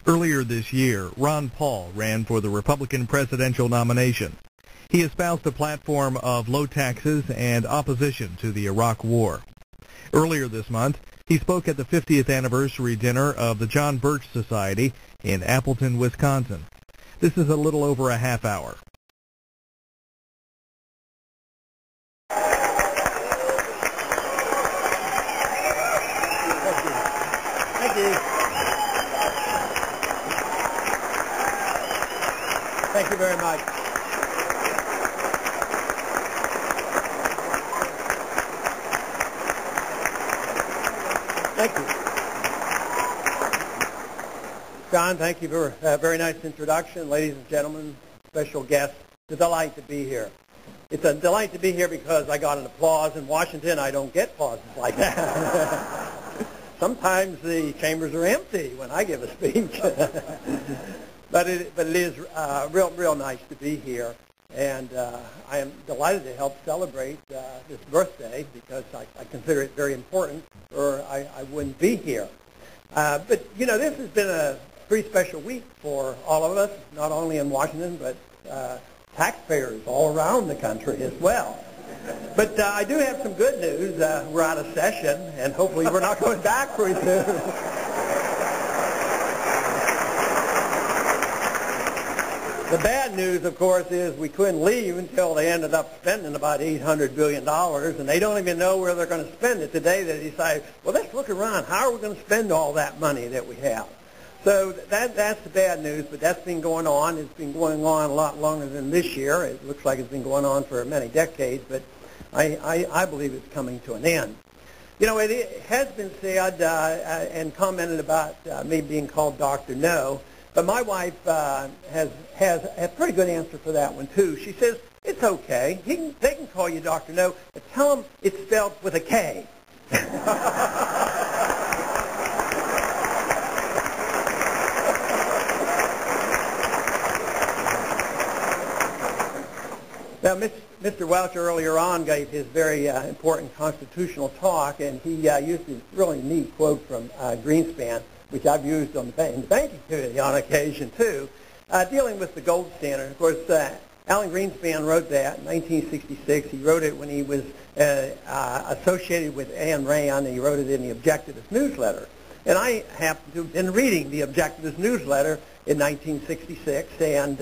Earlier this year, Ron Paul ran for the Republican presidential nomination. He espoused a platform of low taxes and opposition to the Iraq War. Earlier this month, he spoke at the 50th anniversary dinner of the John Birch Society in Appleton, Wisconsin. This is a little over a half hour. Thank you. Thank you very much. Thank you. John, thank you for a very nice introduction. Ladies and gentlemen, special guests, it's a delight to be here. It's a delight to be here because I got an applause. In Washington, I don't get applauses like that. Sometimes the chambers are empty when I give a speech. But it is real nice to be here. And I am delighted to help celebrate this birthday because I consider it very important, or I wouldn't be here. But, you know, this has been a pretty special week for all of us, not only in Washington, but taxpayers all around the country as well. But I do have some good news. We're out of session, and hopefully we're not going back pretty soon. The bad news, of course, is we couldn't leave until they ended up spending about $800 billion, and they don't even know where they're going to spend it. Today they decided, well, let's look around. How are we going to spend all that money that we have? So that's the bad news, but that's been going on. It's been going on a lot longer than this year. It looks like it's been going on for many decades, but I believe it's coming to an end. You know, it has been said and commented about me being called Dr. No. But my wife has a pretty good answer for that one, too. She says, it's okay. They can call you Dr. No, but tell them it's spelled with a K. Now, Mr. Welch earlier on gave his very important constitutional talk, and he used a really neat quote from Greenspan, which I've used in the banking community on occasion, too, dealing with the gold standard. Of course, Alan Greenspan wrote that in 1966. He wrote it when he was associated with Ayn Rand, and he wrote it in the Objectivist newsletter. And I happened to have been reading the Objectivist newsletter in 1966, and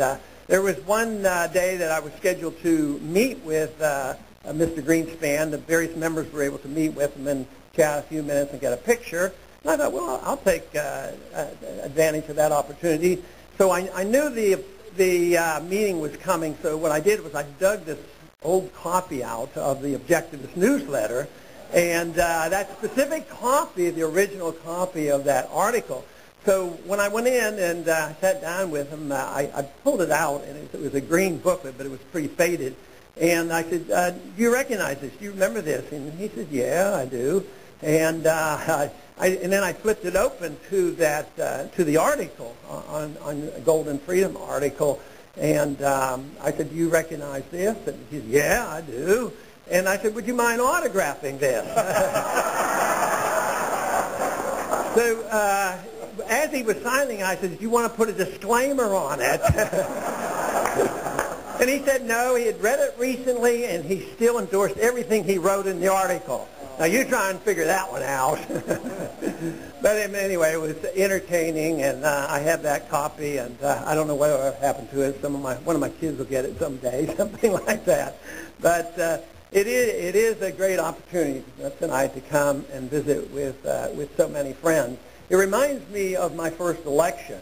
there was one day that I was scheduled to meet with Mr. Greenspan. The various members were able to meet with him and chat a few minutes and get a picture. And I thought, well, I'll take advantage of that opportunity. So I knew the meeting was coming, so what I did was I dug this old copy out of the Objectivist newsletter, and that specific copy, the original copy of that article. So when I went in and sat down with him, I pulled it out, and it was a green booklet, but it was pretty faded. And I said, do you recognize this? Do you remember this? And he said, yeah, I do. And and then I flipped it open to the article on Golden Freedom article, and I said, "Do you recognize this?" And he said, "Yeah, I do." And I said, "Would you mind autographing this?" So as he was signing, I said, "Do you want to put a disclaimer on it?" And he said, "No, he had read it recently, and he still endorsed everything he wrote in the article." Now, you try and figure that one out. But anyway, it was entertaining, and I have that copy, and I don't know whatever happened to it. One of my kids will get it someday, something like that. But it is a great opportunity tonight to come and visit with so many friends. It reminds me of my first election.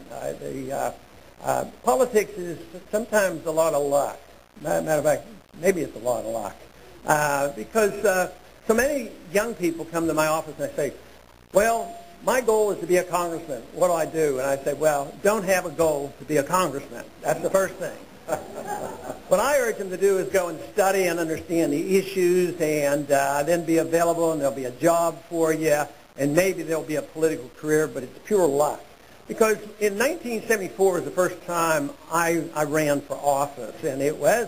Politics is sometimes a lot of luck. Matter of fact, maybe it's a lot of luck. Because so many young people come to my office and they say, well, my goal is to be a congressman. What do I do? And I say, well, don't have a goal to be a congressman. That's the first thing. What I urge them to do is go and study and understand the issues and then be available, and there'll be a job for you, and maybe there'll be a political career, but it's pure luck. Because in 1974 was the first time I ran for office, and it was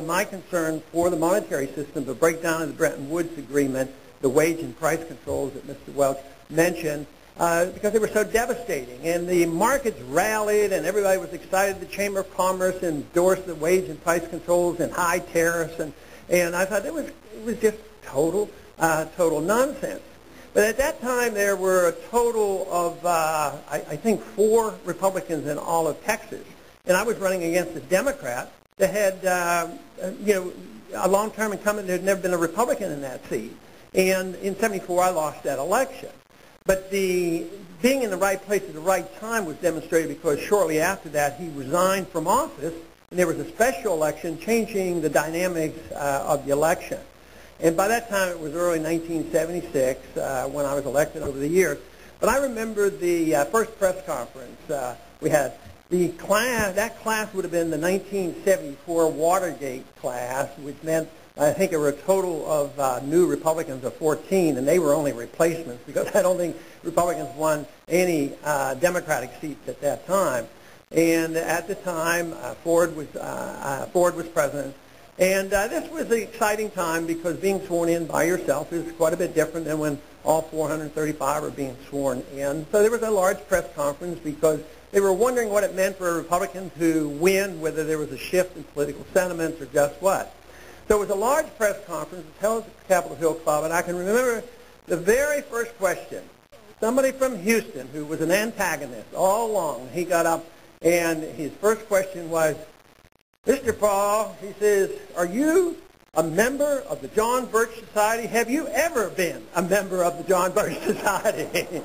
my concern for the monetary system, the breakdown of the Bretton Woods Agreement, the wage and price controls that Mr. Welch mentioned, because they were so devastating. And the markets rallied, and everybody was excited. The Chamber of Commerce endorsed the wage and price controls and high tariffs, and I thought it was just total nonsense. But at that time, there were a total of, I think, 4 Republicans in all of Texas. And I was running against a Democrat that had, a long-term incumbent. There had never been a Republican in that seat. And in '74, I lost that election. But being in the right place at the right time was demonstrated because shortly after that, he resigned from office, and there was a special election changing the dynamics of the election. And by that time, it was early 1976 when I was elected over the years. But I remember the first press conference we had. That class would have been the 1974 Watergate class, which meant I think there were a total of new Republicans of 14, and they were only replacements because I don't think Republicans won any Democratic seats at that time. And at the time, Ford was president. And this was an exciting time because being sworn in by yourself is quite a bit different than when all 435 are being sworn in. So there was a large press conference because they were wondering what it meant for a Republican to win, whether there was a shift in political sentiments or just what. So it was a large press conference held at the Capitol Hill Club, and I can remember the very first question. Somebody from Houston who was an antagonist all along, he got up, and his first question was, Mr. Paul, he says, are you a member of the John Birch Society? Have you ever been a member of the John Birch Society?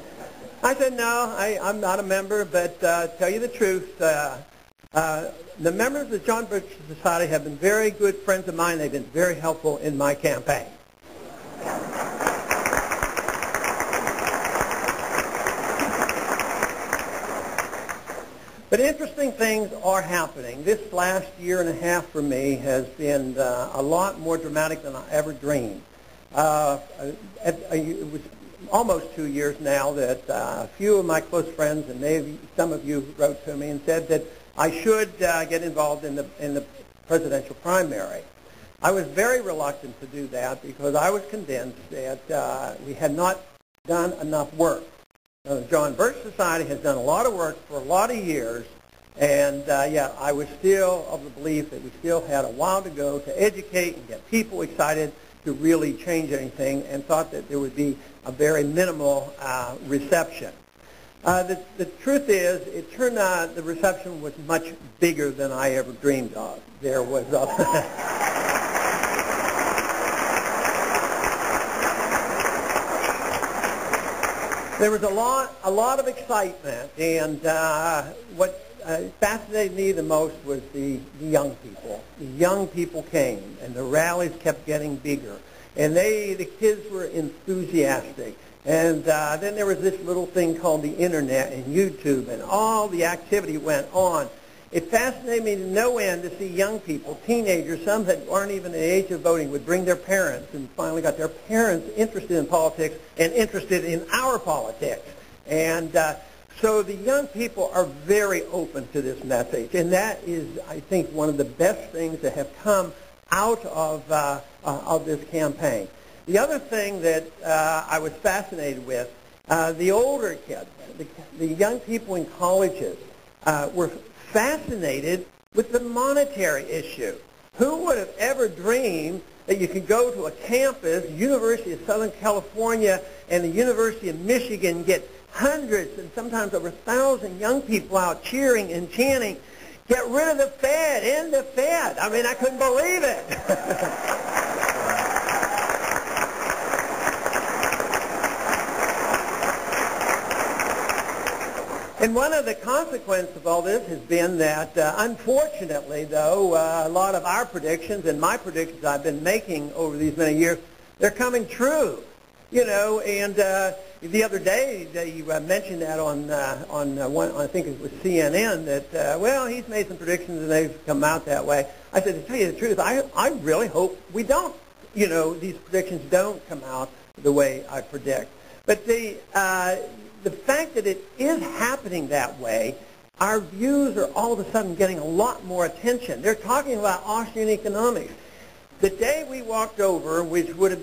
I said, no, I'm not a member, but tell you the truth, the members of the John Birch Society have been very good friends of mine. They've been very helpful in my campaign. But interesting things are happening. This last year and a half for me has been a lot more dramatic than I ever dreamed. It was almost 2 years now that a few of my close friends, and maybe some of you wrote to me and said that I should get involved in the presidential primary. I was very reluctant to do that because I was convinced that we had not done enough work. The John Birch Society has done a lot of work for a lot of years, and I was still of the belief that we still had a while to go to educate and get people excited to really change anything, and thought that there would be a very minimal reception. The truth is, it turned out the reception was much bigger than I ever dreamed of. There was there was a lot of excitement, and what fascinated me the most was the young people. The young people came, and the rallies kept getting bigger, and the kids were enthusiastic. And then there was this little thing called the Internet and YouTube, and all the activity went on. It fascinated me to no end to see young people, teenagers, some that aren't even the age of voting, would bring their parents, and finally got their parents interested in politics and interested in our politics. And so the young people are very open to this message, and that is, I think, one of the best things that have come out of this campaign. The other thing that I was fascinated with, the older kids, the young people in colleges were fascinated with the monetary issue. Who would have ever dreamed that you could go to a campus, University of Southern California and the University of Michigan, get hundreds and sometimes over 1,000 young people out cheering and chanting, get rid of the Fed, end the Fed. I mean, I couldn't believe it. And one of the consequences of all this has been that, unfortunately, though, a lot of our predictions and my predictions I've been making over these many years, they're coming true. You know, and the other day they mentioned that on one, I think it was CNN, that, well, he's made some predictions and they've come out that way. I said, to tell you the truth, I really hope we don't, these predictions don't come out the way I predict. But the fact that it is happening that way, our views are all of a sudden getting a lot more attention. They're talking about Austrian economics. The day we walked over, which would have